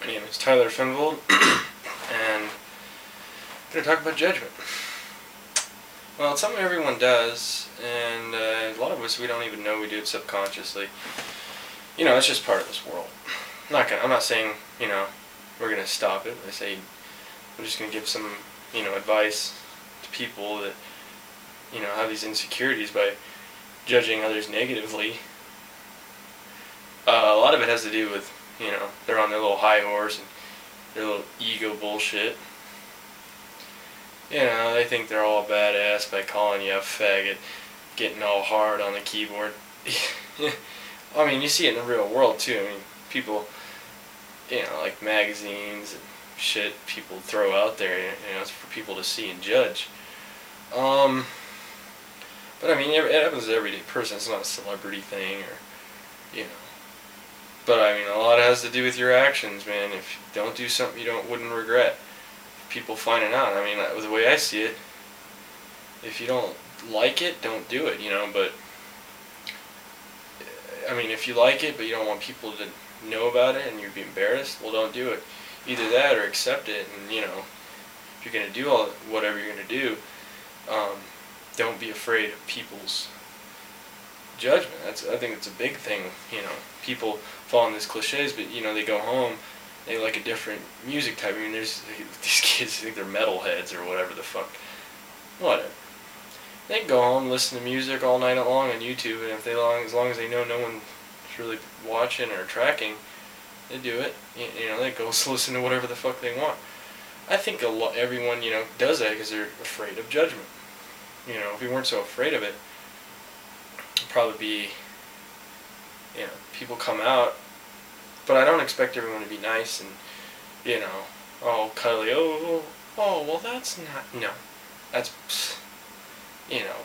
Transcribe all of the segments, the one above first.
My name is Tyler Fenvold, and I'm going to talk about judgment. Well, it's something everyone does, and a lot of us, we don't even know we do it subconsciously. It's just part of this world. I'm not saying, we're going to stop it. I'm just going to give some, advice to people that, have these insecurities by judging others negatively. A lot of it has to do with, they're on their little high horse and their little ego bullshit. They think they're all badass by calling you a faggot, getting all hard on the keyboard. I mean, you see it in the real world too. I mean, people, like magazines and shit people throw out there, it's for people to see and judge. But I mean, it happens to everyday person. It's not a celebrity thing or. But I mean, a lot has to do with your actions, man. If you don't do something you wouldn't regret, people finding out. I mean, the way I see it, if you don't like it, don't do it, But I mean, if you like it, but you don't want people to know about it and you'd be embarrassed, well, don't do it. Either that or accept it. And if you're gonna do whatever you're gonna do, don't be afraid of people's judgment. I think it's a big thing. People fall in these cliches, but they go home, they like a different music type. I mean, there's these kids think they're metalheads or whatever the fuck. Whatever. They can go home, listen to music all night long on YouTube, and as long as they know no one's really watching or tracking, they do it. They go listen to whatever the fuck they want. I think everyone does that because they're afraid of judgment. If we weren't so afraid of it, it'd probably be, people come out, but I don't expect everyone to be nice and, all cuddly, well that's not, no, that's,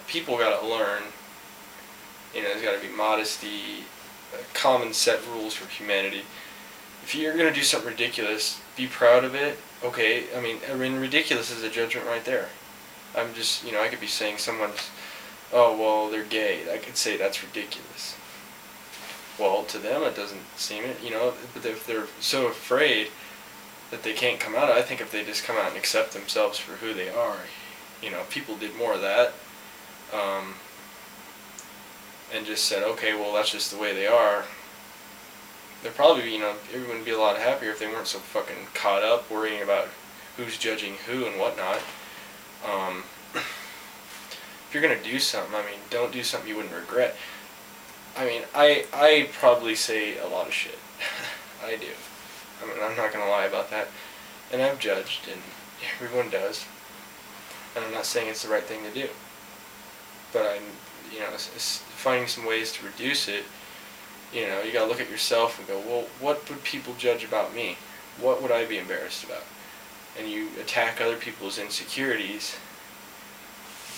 people gotta learn, there's gotta be modesty, common set rules for humanity. If you're gonna do something ridiculous, be proud of it, okay, I mean, ridiculous is a judgment right there. I'm just, I could be saying someone's, oh, well, they're gay. I could say that's ridiculous. Well, to them it doesn't seem it, but if they're so afraid that they can't come out, I think if they just come out and accept themselves for who they are, people did more of that, and just said, okay, well, that's just the way they are, they're probably, everyone would be a lot happier if they weren't so fucking caught up worrying about who's judging who and whatnot. If you're gonna do something, I mean, don't do something you wouldn't regret. I mean, I probably say a lot of shit. I do. I mean, I'm not gonna lie about that. And I've judged, and everyone does. And I'm not saying it's the right thing to do. But I'm, it's finding some ways to reduce it. You gotta look at yourself and go, well, what would people judge about me? What would I be embarrassed about? And you attack other people's insecurities.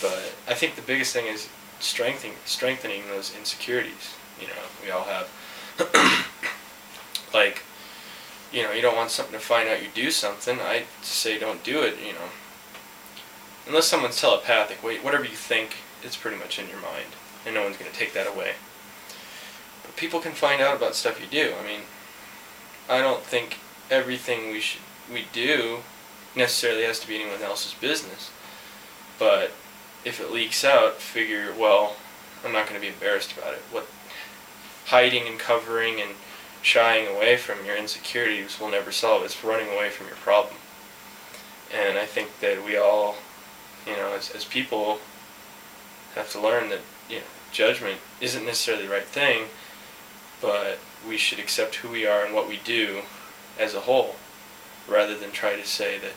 But I think the biggest thing is strengthening those insecurities. We all have, like, you don't want something to find out you do something. I say don't do it, Unless someone's telepathic, whatever you think, it's pretty much in your mind. And no one's going to take that away. But people can find out about stuff you do. I mean, I don't think everything we do necessarily has to be anyone else's business. But if it leaks out, figure, well, I'm not going to be embarrassed about it. What hiding and covering and shying away from your insecurities will never solve. It's running away from your problem. And I think that we all, as people, have to learn that, judgment isn't necessarily the right thing, but we should accept who we are and what we do as a whole, rather than try to say that,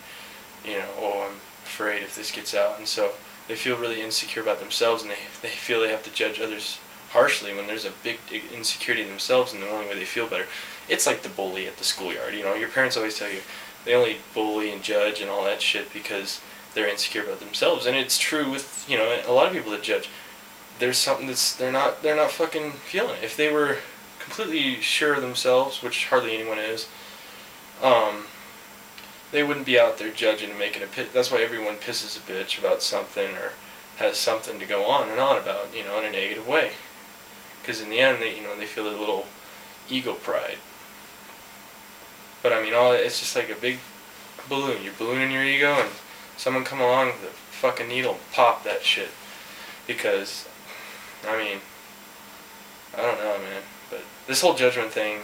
I'm afraid if this gets out, and so they feel really insecure about themselves, and they feel they have to judge others harshly when there's a big insecurity in themselves, and the only way they feel better. It's like the bully at the schoolyard. Your parents always tell you they only bully and judge and all that shit because they're insecure about themselves, and it's true with a lot of people that judge. There's something that's they're not fucking feeling it. If they were completely sure of themselves, which hardly anyone is, they wouldn't be out there judging and making a pit. That's why everyone pisses a bitch about something or has something to go on and on about, in a negative way. Because in the end, they feel a little ego pride. But But I mean, all it's just like a big balloon. You're ballooning your ego, and someone come along with a fucking needle and pop that shit. Because, I mean, I don't know, man. But this whole judgment thing,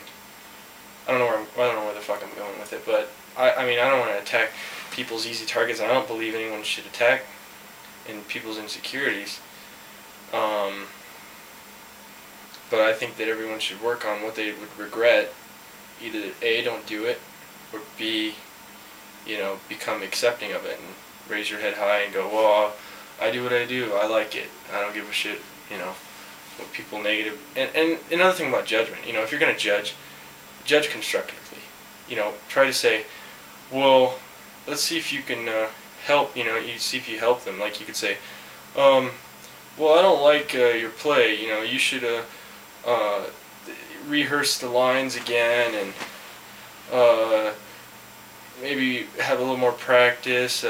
I don't know where the fuck I'm going with it. But I mean, I don't want to attack people's easy targets. I don't believe anyone should attack in people's insecurities. But I think that everyone should work on what they would regret. Either A, don't do it, or B, become accepting of it and raise your head high and go, well, I do what I do. I like it. I don't give a shit, what people negative. And another thing about judgment, if you're going to judge constructively. Try to say, well, let's see if you can help, you see if you help them. Like you could say, well, I don't like your play, you should rehearse the lines again and maybe have a little more practice,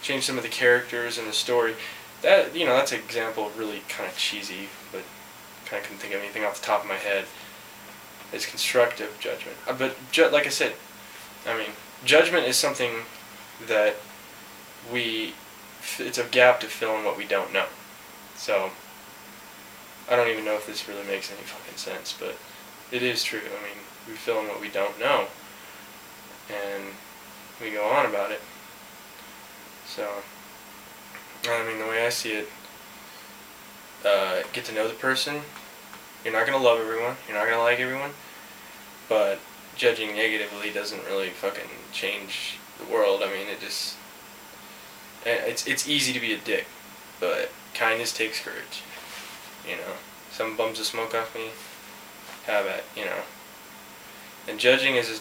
change some of the characters in the story. That, that's an example of really kind of cheesy, but kind of couldn't think of anything off the top of my head. It's constructive judgment. But like I said, I mean, judgment is something that it's a gap to fill in what we don't know. So, I don't even know if this really makes any fucking sense, but it is true. I mean, we fill in what we don't know, and we go on about it. So, I mean, the way I see it, get to know the person. You're not going to love everyone. You're not going to like everyone. But judging negatively doesn't really fucking change the world. I mean, it's easy to be a dick, but kindness takes courage. Some bums the smoke off me. Have it, And judging is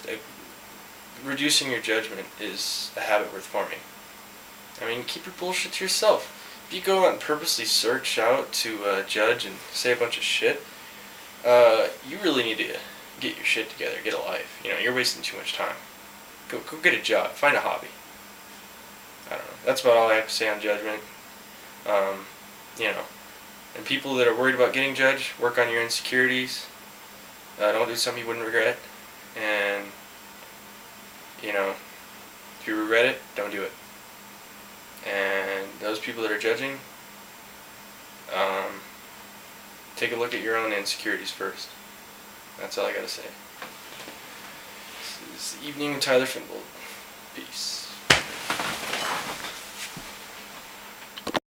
reducing your judgment is a habit worth forming. I mean, keep your bullshit to yourself. If you go out and purposely search out to judge and say a bunch of shit, you really need to get your shit together, get a life. You're wasting too much time. Go get a job, find a hobby. I don't know. That's about all I have to say on judgment. And people that are worried about getting judged, work on your insecurities. Don't do something you wouldn't regret. And, if you regret it, don't do it. And those people that are judging, take a look at your own insecurities first. That's all I gotta say. This is Evening with Tyler Finbold. Peace.